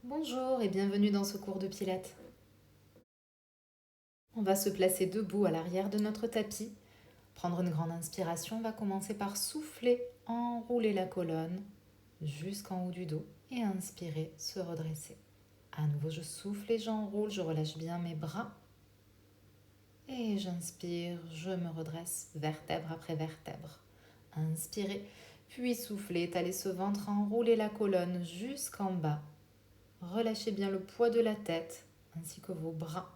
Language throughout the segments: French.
Bonjour et bienvenue dans ce cours de Pilates. On va se placer debout à l'arrière de notre tapis. Prendre une grande inspiration, on va commencer par souffler, enrouler la colonne jusqu'en haut du dos et inspirer, se redresser. À nouveau, je souffle et j'enroule, je relâche bien mes bras. Et j'inspire, je me redresse vertèbre après vertèbre. Inspirez, puis soufflez, étalez ce ventre, enroulez la colonne jusqu'en bas. Relâchez bien le poids de la tête ainsi que vos bras.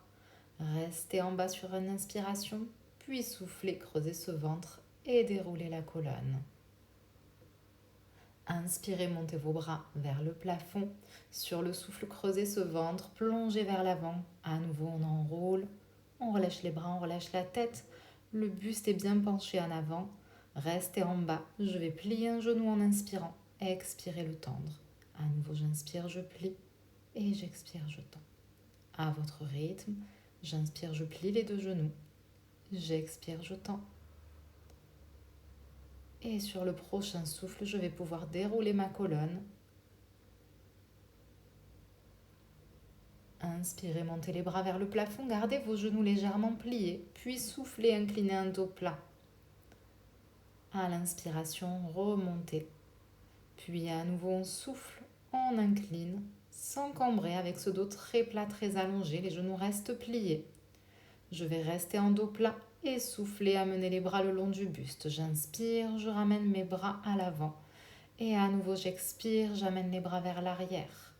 Restez en bas sur une inspiration, puis soufflez, creusez ce ventre et déroulez la colonne. Inspirez, montez vos bras vers le plafond. Sur le souffle, creusez ce ventre, plongez vers l'avant. À nouveau, on enroule. On relâche les bras, on relâche la tête. Le buste est bien penché en avant. Restez en bas. Je vais plier un genou en inspirant. Expirez, le tendre. À nouveau, j'inspire, je plie. Et j'expire, je tends. À votre rythme, j'inspire, je plie les deux genoux. J'expire, je tends. Et sur le prochain souffle, je vais pouvoir dérouler ma colonne. Inspirez, montez les bras vers le plafond, gardez vos genoux légèrement pliés, puis soufflez, inclinez un dos plat. À l'inspiration, remontez. Puis à nouveau, on souffle, on incline, sans cambrer avec ce dos très plat, très allongé, les genoux restent pliés. Je vais rester en dos plat et souffler, amener les bras le long du buste. J'inspire, je ramène mes bras à l'avant. Et à nouveau, j'expire, j'amène les bras vers l'arrière.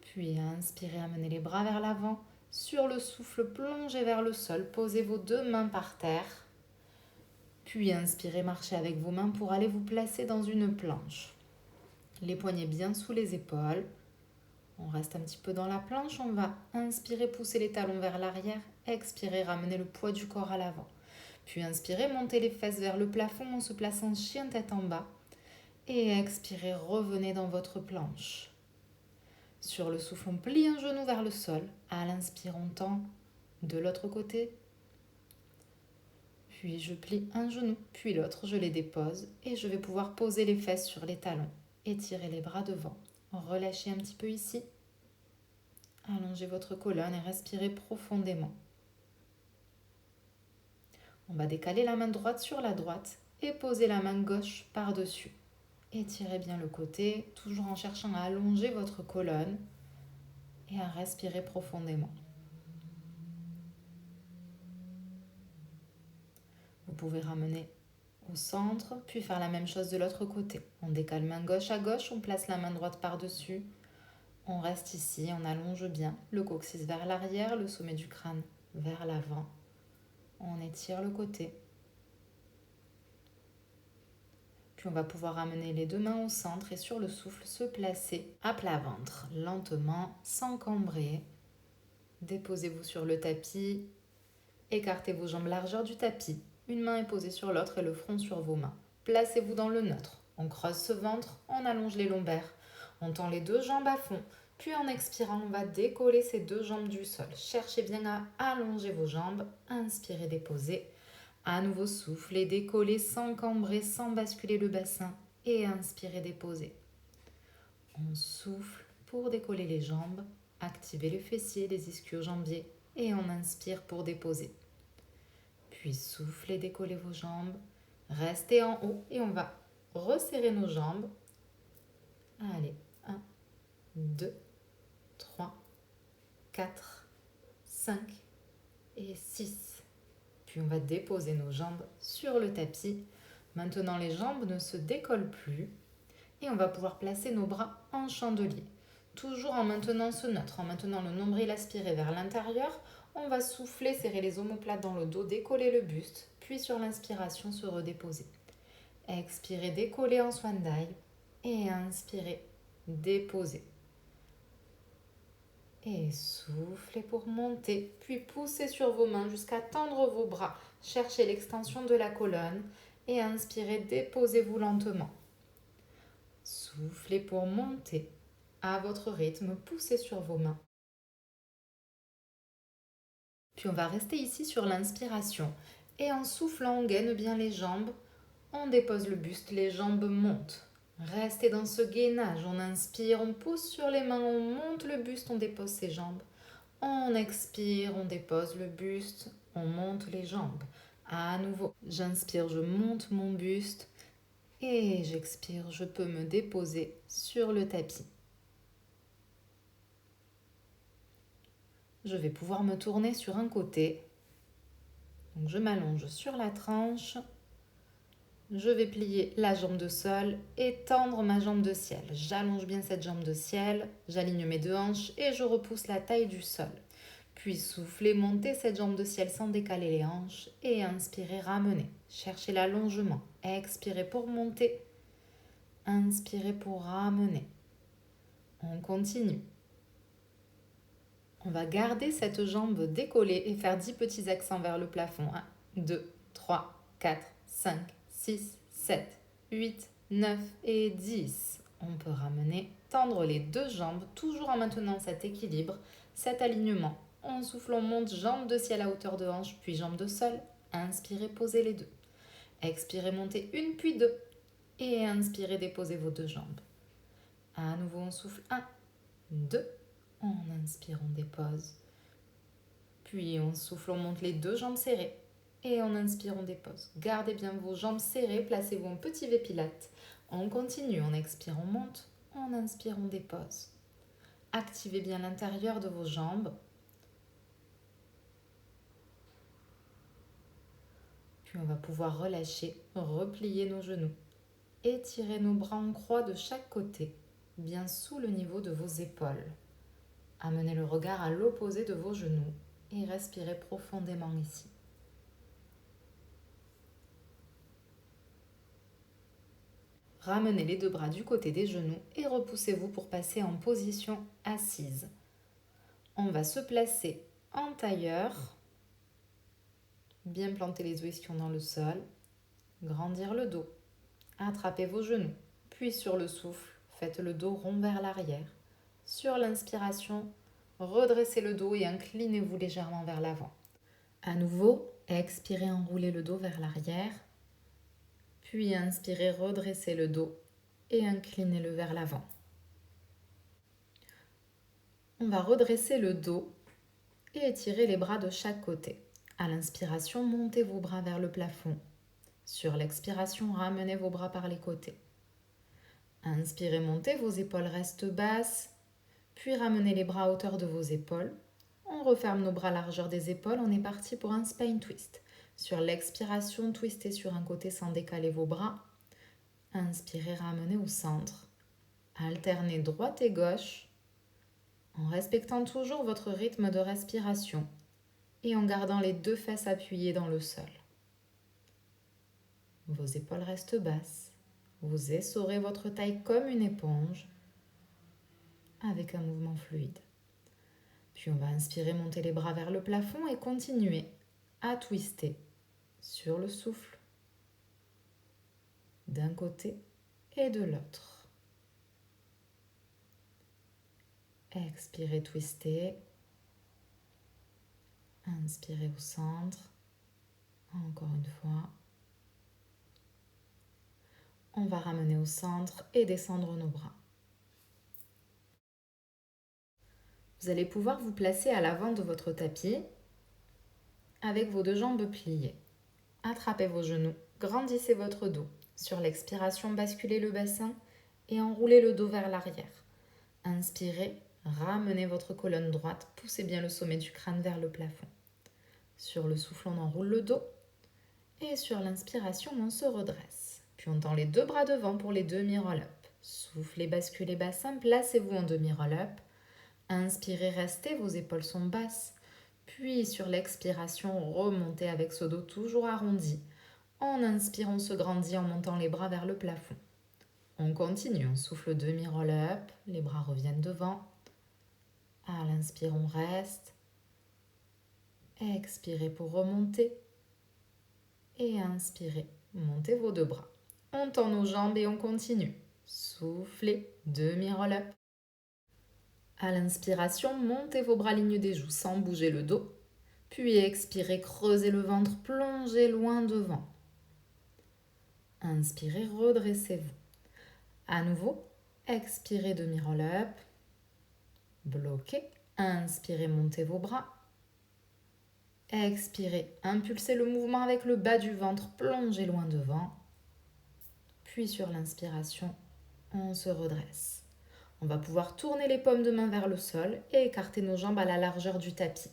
Puis inspirez, amenez les bras vers l'avant. Sur le souffle, plongez vers le sol. Posez vos deux mains par terre. Puis inspirez, marchez avec vos mains pour aller vous placer dans une planche. Les poignets bien sous les épaules. On reste un petit peu dans la planche. On va inspirer, pousser les talons vers l'arrière. Expirez, ramenez le poids du corps à l'avant. Puis inspirez, montez les fesses vers le plafond. On se place en chien tête en bas. Et expirez, revenez dans votre planche. Sur le souffle, on plie un genou vers le sol. À l'inspire, on tend de l'autre côté. Puis je plie un genou, puis l'autre, je les dépose. Et je vais pouvoir poser les fesses sur les talons. Étirez les bras devant. Relâchez un petit peu ici. Allongez votre colonne et respirez profondément. On va décaler la main droite sur la droite et poser la main gauche par-dessus. Étirez bien le côté, toujours en cherchant à allonger votre colonne et à respirer profondément. Vous pouvez ramener au centre, puis faire la même chose de l'autre côté. On décale main gauche à gauche, on place la main droite par-dessus. On reste ici, on allonge bien le coccyx vers l'arrière, le sommet du crâne vers l'avant. On étire le côté. Puis on va pouvoir ramener les deux mains au centre et sur le souffle se placer à plat ventre, lentement, sans cambrer. Déposez-vous sur le tapis, écartez vos jambes largeur du tapis. Une main est posée sur l'autre et le front sur vos mains. Placez-vous dans le neutre. On creuse ce ventre, on allonge les lombaires. On tend les deux jambes à fond. Puis en expirant, on va décoller ces deux jambes du sol. Cherchez bien à allonger vos jambes. Inspirez, déposez. À nouveau, soufflez, décollez sans cambrer, sans basculer le bassin. Et inspirez, déposez. On souffle pour décoller les jambes. Activez les fessiers, les ischio-jambiers. Et on inspire pour déposer. Puis soufflez, décollez vos jambes. Restez en haut et on va resserrer nos jambes. Allez, 1, 2, 3, 4, 5 et 6. Puis on va déposer nos jambes sur le tapis. Maintenant, les jambes ne se décollent plus. Et on va pouvoir placer nos bras en chandelier. Toujours en maintenant ce neutre, en maintenant le nombril aspiré vers l'intérieur. On va souffler, serrer les omoplates dans le dos, décoller le buste. Puis sur l'inspiration, se redéposer. Expirez, décoller en swan dive. Et inspirez, déposer. Et soufflez pour monter, puis poussez sur vos mains jusqu'à tendre vos bras. Cherchez l'extension de la colonne et inspirez, déposez-vous lentement. Soufflez pour monter. À votre rythme, poussez sur vos mains. Puis on va rester ici sur l'inspiration. Et en soufflant, on gaine bien les jambes. On dépose le buste, les jambes montent. Restez dans ce gainage. On inspire, on pose sur les mains, on monte le buste, on dépose ses jambes. On expire, on dépose le buste, on monte les jambes. À nouveau, j'inspire, je monte mon buste et j'expire, je peux me déposer sur le tapis. Je vais pouvoir me tourner sur un côté. Donc je m'allonge sur la tranche. Je vais plier la jambe de sol et tendre ma jambe de ciel. J'allonge bien cette jambe de ciel, j'aligne mes deux hanches et je repousse la taille du sol. Puis soufflez, montez cette jambe de ciel sans décaler les hanches et inspirez, ramenez. Cherchez l'allongement. Expirez pour monter. Inspirez pour ramener. On continue. On va garder cette jambe décollée et faire 10 petits accents vers le plafond. 1, 2, 3, 4, 5, 6, 7, 8, 9 et 10. On peut ramener, tendre les deux jambes, toujours en maintenant cet équilibre, cet alignement. On souffle, on monte, jambe de ciel à hauteur de hanche, puis jambe de sol. Inspirez, posez les deux. Expirez, montez une, puis deux. Et inspirez, déposez vos deux jambes. À nouveau, on souffle 1, 2. On inspire, on dépose. Puis on souffle, on monte les deux jambes serrées. Et on inspire, on dépose. Gardez bien vos jambes serrées, placez-vous en petit V pilate. On continue, on expire, on monte. On inspire, on dépose. Activez bien l'intérieur de vos jambes. Puis on va pouvoir relâcher, replier nos genoux. Étirez nos bras en croix de chaque côté, bien sous le niveau de vos épaules. Amenez le regard à l'opposé de vos genoux et respirez profondément ici. Ramenez les deux bras du côté des genoux et repoussez-vous pour passer en position assise. On va se placer en tailleur, bien planter les os ischions dans le sol, grandir le dos, attrapez vos genoux, puis sur le souffle, faites le dos rond vers l'arrière. Sur l'inspiration, redressez le dos et inclinez-vous légèrement vers l'avant. À nouveau, expirez, enroulez le dos vers l'arrière. Puis inspirez, redressez le dos et inclinez-le vers l'avant. On va redresser le dos et étirer les bras de chaque côté. À l'inspiration, montez vos bras vers le plafond. Sur l'expiration, ramenez vos bras par les côtés. Inspirez, montez, vos épaules restent basses. Puis ramenez les bras à hauteur de vos épaules. On referme nos bras à largeur des épaules. On est parti pour un spine twist. Sur l'expiration, twistez sur un côté sans décaler vos bras. Inspirez, ramenez au centre. Alternez droite et gauche en respectant toujours votre rythme de respiration et en gardant les deux fesses appuyées dans le sol. Vos épaules restent basses. Vous essorez votre taille comme une éponge avec un mouvement fluide. Puis on va inspirer, monter les bras vers le plafond et continuer à twister sur le souffle d'un côté et de l'autre. Expirez, twistez. Inspirez au centre. Encore une fois. On va ramener au centre et descendre nos bras. Vous allez pouvoir vous placer à l'avant de votre tapis avec vos deux jambes pliées. Attrapez vos genoux, grandissez votre dos. Sur l'expiration, basculez le bassin et enroulez le dos vers l'arrière. Inspirez, ramenez votre colonne droite, poussez bien le sommet du crâne vers le plafond. Sur le souffle, on enroule le dos et sur l'inspiration, on se redresse. Puis on tend les deux bras devant pour les demi-roll-up. Soufflez, basculez bassin, placez-vous en demi-roll-up. Inspirez, restez, vos épaules sont basses. Puis sur l'expiration, remontez avec ce dos toujours arrondi. En inspirant, on se grandit en montant les bras vers le plafond. On continue, on souffle demi-roll-up, les bras reviennent devant. À l'inspire, on reste. Expirez pour remonter. Et inspirez, montez vos deux bras. On tend nos jambes et on continue. Soufflez, demi-roll-up. À l'inspiration, montez vos bras ligne des joues sans bouger le dos. Puis expirez, creusez le ventre, plongez loin devant. Inspirez, redressez-vous. À nouveau, expirez, demi-roll-up. Bloquez. Inspirez, montez vos bras. Expirez, impulsez le mouvement avec le bas du ventre, plongez loin devant. Puis sur l'inspiration, on se redresse. On va pouvoir tourner les paumes de main vers le sol et écarter nos jambes à la largeur du tapis.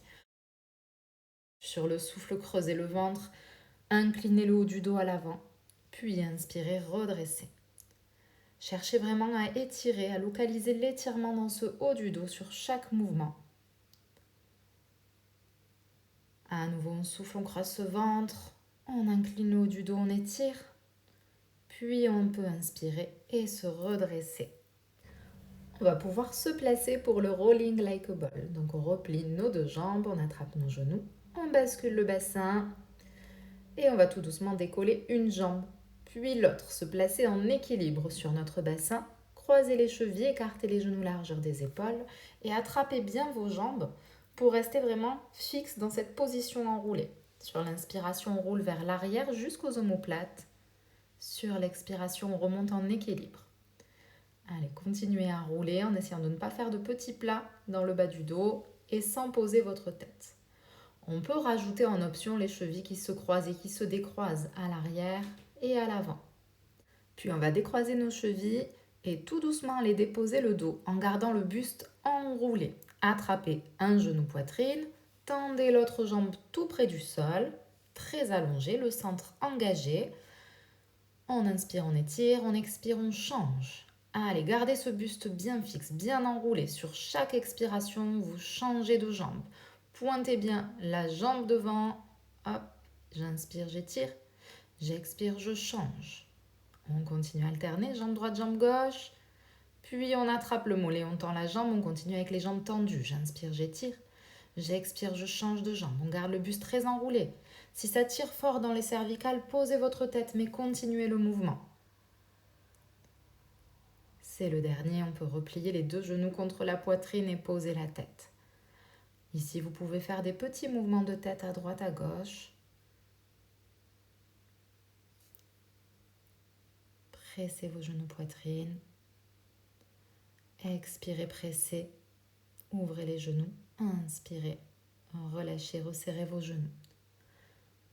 Sur le souffle, creusez le ventre, inclinez le haut du dos à l'avant, puis inspirez, redressez. Cherchez vraiment à étirer, à localiser l'étirement dans ce haut du dos sur chaque mouvement. À nouveau, on souffle, on creuse ce ventre, on incline le haut du dos, on étire. Puis on peut inspirer et se redresser. On va pouvoir se placer pour le rolling like a ball. Donc on replie nos deux jambes, on attrape nos genoux, on bascule le bassin et on va tout doucement décoller une jambe, puis l'autre. Se placer en équilibre sur notre bassin, croisez les chevilles, écartez les genoux largeur des épaules et attrapez bien vos jambes pour rester vraiment fixe dans cette position enroulée. Sur l'inspiration, on roule vers l'arrière jusqu'aux omoplates. Sur l'expiration, on remonte en équilibre. Allez, continuez à rouler en essayant de ne pas faire de petits plats dans le bas du dos et sans poser votre tête. On peut rajouter en option les chevilles qui se croisent et qui se décroisent à l'arrière et à l'avant. Puis on va décroiser nos chevilles et tout doucement aller déposer le dos en gardant le buste enroulé. Attrapez un genou poitrine, tendez l'autre jambe tout près du sol, très allongé, le centre engagé. On inspire, on étire, on expire, on change. Allez, gardez ce buste bien fixe, bien enroulé. Sur chaque expiration, vous changez de jambe. Pointez bien la jambe devant. Hop, j'inspire, j'étire. J'expire, je change. On continue à alterner, jambe droite, jambe gauche. Puis on attrape le mollet, on tend la jambe, on continue avec les jambes tendues. J'inspire, j'étire. J'expire, je change de jambe. On garde le buste très enroulé. Si ça tire fort dans les cervicales, posez votre tête, mais continuez le mouvement. C'est le dernier, on peut replier les deux genoux contre la poitrine et poser la tête. Ici, vous pouvez faire des petits mouvements de tête à droite, à gauche. Pressez vos genoux poitrine. Expirez, pressez. Ouvrez les genoux. Inspirez. Relâchez, resserrez vos genoux.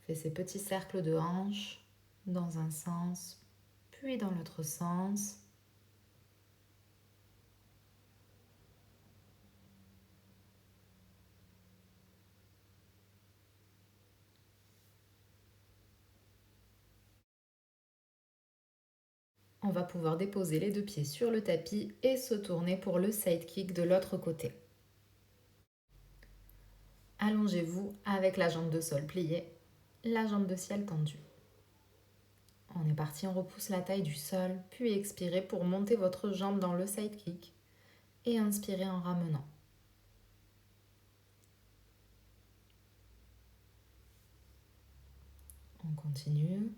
Faites ces petits cercles de hanches dans un sens, puis dans l'autre sens. On va pouvoir déposer les deux pieds sur le tapis et se tourner pour le side kick de l'autre côté. Allongez-vous avec la jambe de sol pliée, la jambe de ciel tendue. On est parti, on repousse la taille du sol, puis expirez pour monter votre jambe dans le side kick et inspirez en ramenant. On continue.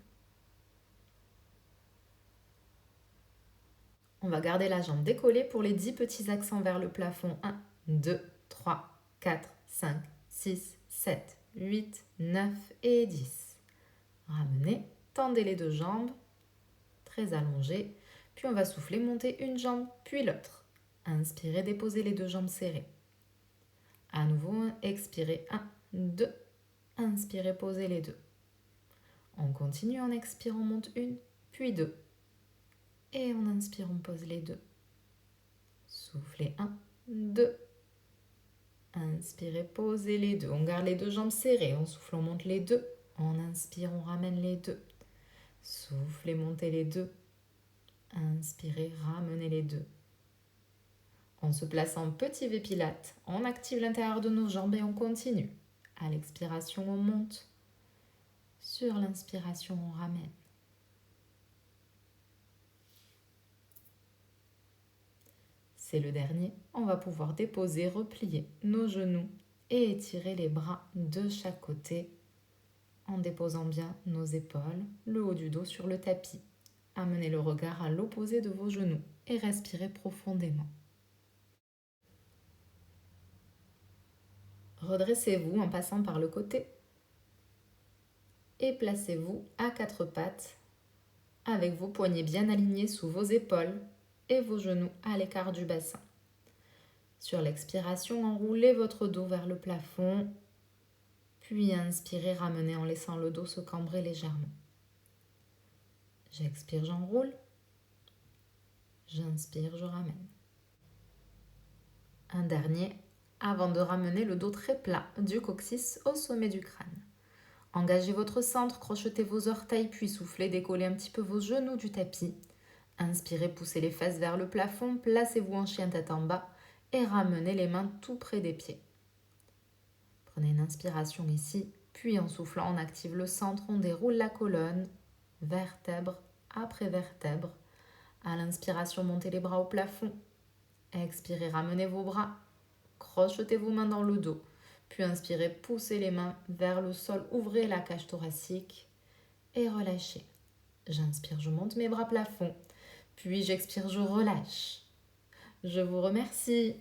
On va garder la jambe décollée pour les 10 petits accents vers le plafond. 1, 2, 3, 4, 5, 6, 7, 8, 9 et 10. Ramenez, tendez les deux jambes, très allongées. Puis on va souffler, monter une jambe, puis l'autre. Inspirez, déposez les deux jambes serrées. À nouveau, expirez. 1, 2. Inspirez, posez les deux. On continue en expirant, on monte une, puis deux. Et on inspire, on pose les deux. Soufflez 1, 2. Inspirez, posez les deux. On garde les deux jambes serrées. On souffle, on monte les deux. On inspire, on ramène les deux. Soufflez, montez les deux. Inspirez, ramenez les deux. On se place en petit V Pilate. On active l'intérieur de nos jambes et on continue. À l'expiration, on monte. Sur l'inspiration, on ramène. C'est le dernier. On va pouvoir déposer, replier nos genoux et étirer les bras de chaque côté en déposant bien nos épaules, le haut du dos sur le tapis. Amenez le regard à l'opposé de vos genoux et respirez profondément. Redressez-vous en passant par le côté et placez-vous à quatre pattes avec vos poignets bien alignés sous vos épaules et vos genoux à l'écart du bassin. Sur l'expiration, enroulez votre dos vers le plafond, puis inspirez, ramenez en laissant le dos se cambrer légèrement. J'expire, j'enroule. J'inspire, je ramène. Un dernier, avant de ramener le dos très plat du coccyx au sommet du crâne. Engagez votre centre, crochetez vos orteils, puis soufflez, décollez un petit peu vos genoux du tapis. Inspirez, poussez les fesses vers le plafond, placez-vous en chien tête en bas et ramenez les mains tout près des pieds. Prenez une inspiration ici, puis en soufflant, on active le centre, on déroule la colonne, vertèbre après vertèbre. À l'inspiration, montez les bras au plafond. Expirez, ramenez vos bras, crochetez vos mains dans le dos. Puis inspirez, poussez les mains vers le sol, ouvrez la cage thoracique et relâchez. J'inspire, je monte mes bras plafond. Puis j'expire, je relâche. Je vous remercie.